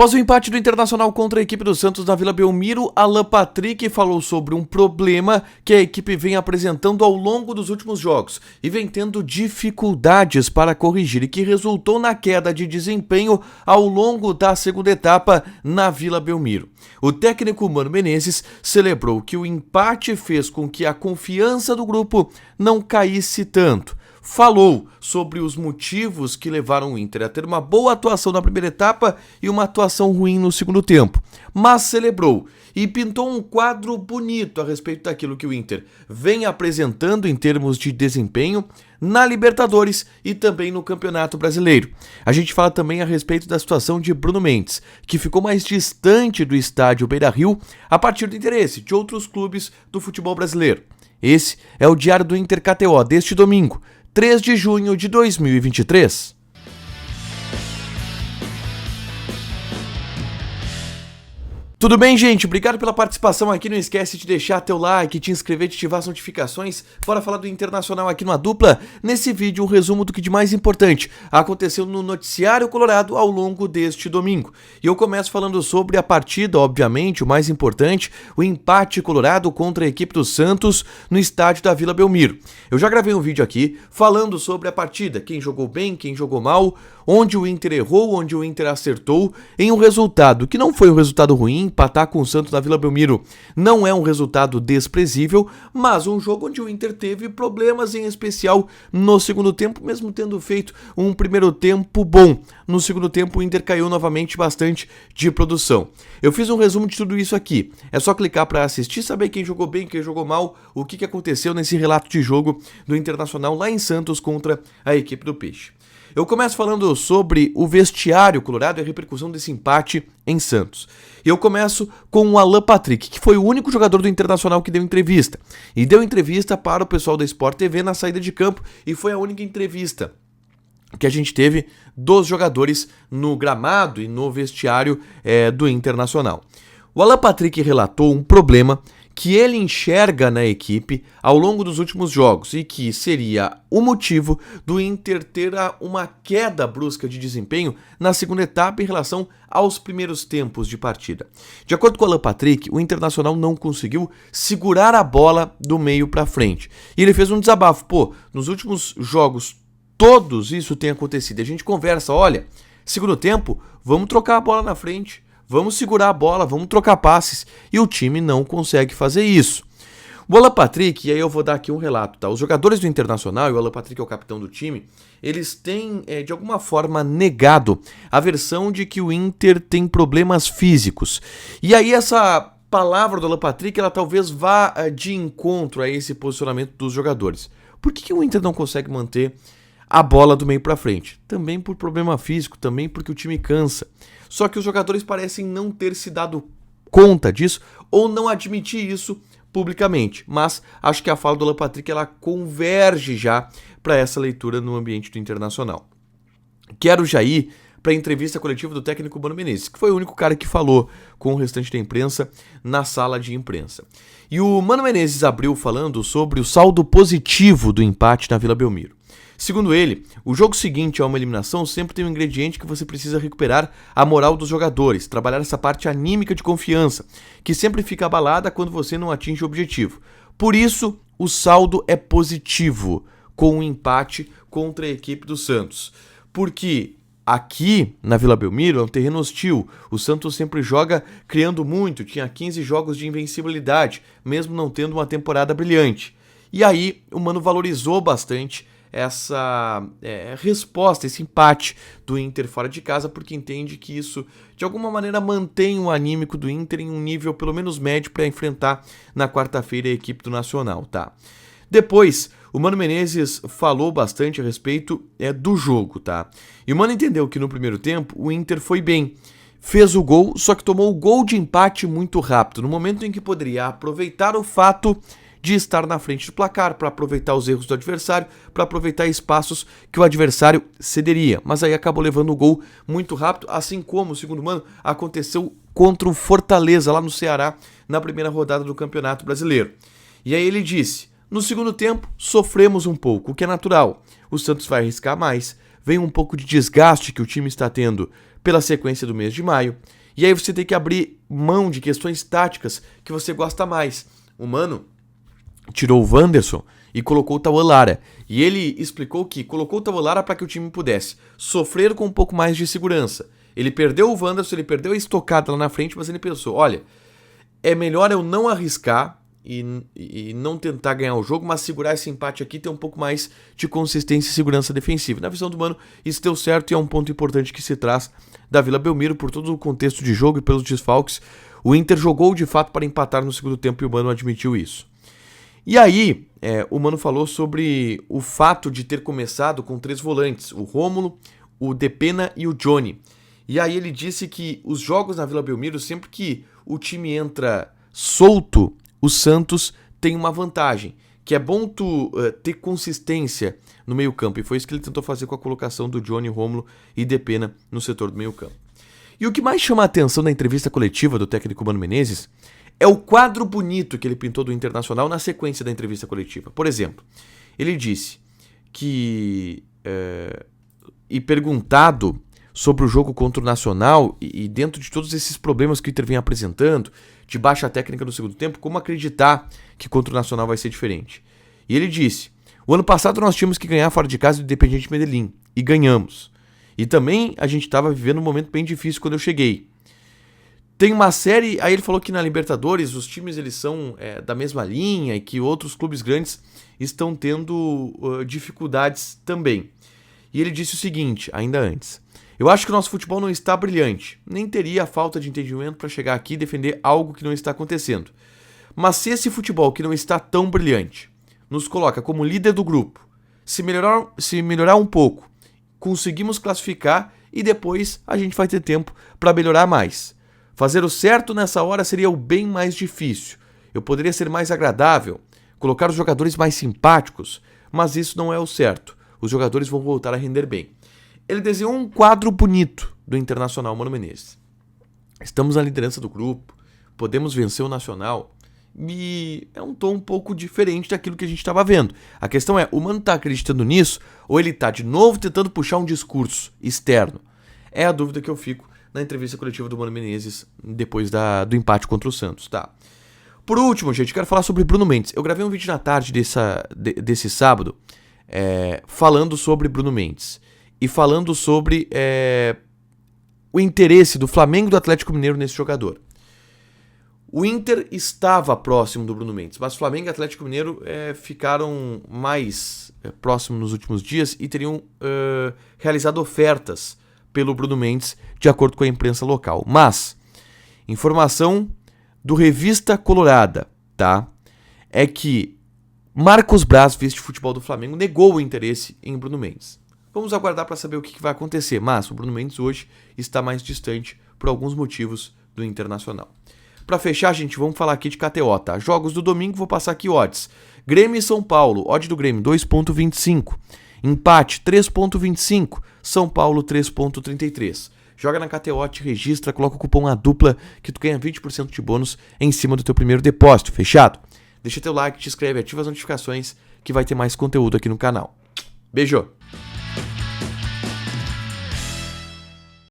Após o empate do Internacional contra a equipe do Santos na Vila Belmiro, Alan Patrick falou sobre um problema que a equipe vem apresentando ao longo dos últimos jogos e vem tendo dificuldades para corrigir e que resultou na queda de desempenho ao longo da segunda etapa na Vila Belmiro. O técnico Mano Menezes celebrou que o empate fez com que a confiança do grupo não caísse tanto. Falou sobre os motivos que levaram o Inter a ter uma boa atuação na primeira etapa e uma atuação ruim no segundo tempo, mas celebrou e pintou um quadro bonito a respeito daquilo que o Inter vem apresentando em termos de desempenho na Libertadores e também no Campeonato Brasileiro. A gente fala também a respeito da situação de Bruno Mendes, que ficou mais distante do estádio Beira-Rio a partir do interesse de outros clubes do futebol brasileiro. Esse é o Diário do Inter KTO deste domingo, 3 de junho de 2023. Tudo bem, gente? Obrigado pela participação aqui. Não esquece de deixar teu like, te inscrever, de ativar as notificações. Bora falar do Internacional aqui no A Dupla. Nesse vídeo, um resumo do que de mais importante aconteceu no noticiário colorado ao longo deste domingo. E eu começo falando sobre a partida, obviamente, o mais importante, o empate colorado contra a equipe do Santos no estádio da Vila Belmiro. Eu já gravei um vídeo aqui falando sobre a partida, quem jogou bem, quem jogou mal, onde o Inter errou, onde o Inter acertou, em um resultado que não foi um resultado ruim. Empatar com o Santos na Vila Belmiro não é um resultado desprezível, mas um jogo onde o Inter teve problemas, em especial no segundo tempo, mesmo tendo feito um primeiro tempo bom. No segundo tempo o Inter caiu novamente bastante de produção. Eu fiz um resumo de tudo isso aqui. É só clicar para assistir, saber quem jogou bem, quem jogou mal, o que aconteceu nesse relato de jogo do Internacional lá em Santos contra a equipe do Peixe. Eu começo falando sobre o vestiário colorado e a repercussão desse empate em Santos. E eu começo com o Alan Patrick, que foi o único jogador do Internacional que deu entrevista. E deu entrevista para o pessoal da Sport TV na saída de campo, e foi a única entrevista que a gente teve dos jogadores no gramado e no vestiário do Internacional. O Alan Patrick relatou um problema que ele enxerga na equipe ao longo dos últimos jogos e que seria o motivo do Inter ter uma queda brusca de desempenho na segunda etapa em relação aos primeiros tempos de partida. De acordo com o Alan Patrick, o Internacional não conseguiu segurar a bola do meio para frente. E ele fez um desabafo. Nos últimos jogos todos isso tem acontecido. A gente conversa, olha, segundo tempo, vamos trocar a bola na frente. Vamos segurar a bola, vamos trocar passes. E o time não consegue fazer isso. O Alan Patrick, e aí eu vou dar aqui um relato, tá? Os jogadores do Internacional, e o Alan Patrick é o capitão do time, eles têm, de alguma forma, negado a versão de que o Inter tem problemas físicos. E aí essa palavra do Alan Patrick, ela talvez vá de encontro a esse posicionamento dos jogadores. Por que o Inter não consegue manter a bola do meio para frente? Também por problema físico, também porque o time cansa. Só que os jogadores parecem não ter se dado conta disso ou não admitir isso publicamente. Mas acho que a fala do Alan Patrick ela converge já para essa leitura no ambiente do Internacional. Quero já ir para a entrevista coletiva do técnico Mano Menezes, que foi o único cara que falou com o restante da imprensa na sala de imprensa. E o Mano Menezes abriu falando sobre o saldo positivo do empate na Vila Belmiro. Segundo ele, o jogo seguinte a uma eliminação sempre tem um ingrediente que você precisa recuperar a moral dos jogadores, trabalhar essa parte anímica de confiança, que sempre fica abalada quando você não atinge o objetivo. Por isso, o saldo é positivo com o empate contra a equipe do Santos. Porque aqui na Vila Belmiro é um terreno hostil, o Santos sempre joga criando muito, tinha 15 jogos de invencibilidade, mesmo não tendo uma temporada brilhante. E aí o Mano valorizou bastante essa resposta, esse empate do Inter fora de casa, porque entende que isso de alguma maneira mantém o anímico do Inter em um nível pelo menos médio para enfrentar na quarta-feira a equipe do Nacional, tá? Depois, o Mano Menezes falou bastante a respeito do jogo, tá? E o Mano entendeu que no primeiro tempo o Inter foi bem, fez o gol, só que tomou o gol de empate muito rápido, no momento em que poderia aproveitar o fato de estar na frente do placar, para aproveitar os erros do adversário, para aproveitar espaços que o adversário cederia. Mas aí acabou levando o gol muito rápido, assim como, segundo o Mano, aconteceu contra o Fortaleza, lá no Ceará, na primeira rodada do Campeonato Brasileiro. E aí ele disse, no segundo tempo, sofremos um pouco, o que é natural. O Santos vai arriscar mais, vem um pouco de desgaste que o time está tendo pela sequência do mês de maio. E aí você tem que abrir mão de questões táticas que você gosta mais. O Mano tirou o Wanderson e colocou o Tauan Lara. E ele explicou que colocou o Tauan Lara para que o time pudesse sofrer com um pouco mais de segurança. Ele perdeu o Wanderson, ele perdeu a estocada lá na frente, mas ele pensou, olha, é melhor eu não arriscar e não tentar ganhar o jogo, mas segurar esse empate aqui e ter um pouco mais de consistência e segurança defensiva. Na visão do Mano, isso deu certo e é um ponto importante que se traz da Vila Belmiro por todo o contexto de jogo e pelos desfalques. O Inter jogou de fato para empatar no segundo tempo e o Mano admitiu isso. E aí, o Mano falou sobre o fato de ter começado com 3 volantes, o Rômulo, o Depena e o Johnny. E aí ele disse que os jogos na Vila Belmiro, sempre que o time entra solto, o Santos tem uma vantagem, que é bom tu ter consistência no meio campo. E foi isso que ele tentou fazer com a colocação do Johnny, Rômulo e Depena no setor do meio campo. E o que mais chama a atenção na entrevista coletiva do técnico Mano Menezes é o quadro bonito que ele pintou do Internacional na sequência da entrevista coletiva. Por exemplo, ele disse que, e perguntado sobre o jogo contra o Nacional e dentro de todos esses problemas que o Inter vem apresentando, de baixa técnica no segundo tempo, como acreditar que contra o Nacional vai ser diferente? E ele disse, o ano passado nós tínhamos que ganhar fora de casa do Independiente Medellín, e ganhamos. E também a gente estava vivendo um momento bem difícil quando eu cheguei. Tem uma série, aí ele falou que na Libertadores os times eles são da mesma linha e que outros clubes grandes estão tendo dificuldades também. E ele disse o seguinte, ainda antes, eu acho que o nosso futebol não está brilhante, nem teria a falta de entendimento para chegar aqui e defender algo que não está acontecendo. Mas se esse futebol que não está tão brilhante nos coloca como líder do grupo, se melhorar um pouco, conseguimos classificar e depois a gente vai ter tempo para melhorar mais. Fazer o certo nessa hora seria o bem mais difícil. Eu poderia ser mais agradável, colocar os jogadores mais simpáticos, mas isso não é o certo. Os jogadores vão voltar a render bem. Ele desenhou um quadro bonito do Internacional Mano Menezes. Estamos na liderança do grupo, podemos vencer o Nacional e é um tom um pouco diferente daquilo que a gente estava vendo. A questão é, o Mano está acreditando nisso ou ele está de novo tentando puxar um discurso externo? É a dúvida que eu fico na entrevista coletiva do Mano Menezes depois do empate contra o Santos, tá? Por último, gente, quero falar sobre Bruno Mendes. Eu gravei um vídeo na tarde desse sábado falando sobre Bruno Mendes e falando sobre o interesse do Flamengo e do Atlético Mineiro nesse jogador. O Inter estava próximo do Bruno Mendes, mas Flamengo e Atlético Mineiro ficaram mais próximos nos últimos dias e teriam realizado ofertas pelo Bruno Mendes, de acordo com a imprensa local. Mas, informação do Revista Colorada, tá? É que Marcos Braz, vice-futebol do Flamengo, negou o interesse em Bruno Mendes. Vamos aguardar para saber o que vai acontecer, mas o Bruno Mendes hoje está mais distante por alguns motivos do Internacional. Para fechar, gente, vamos falar aqui de KTO, tá? Jogos do domingo, vou passar aqui odds. Grêmio e São Paulo, odd do Grêmio 2.25. Empate 3.25. São Paulo 3.33. Joga na KTO, te registra, coloca o cupom ADUPLA que tu ganha 20% de bônus em cima do teu primeiro depósito, fechado? Deixa teu like, te inscreve, ativa as notificações que vai ter mais conteúdo aqui no canal. Beijo!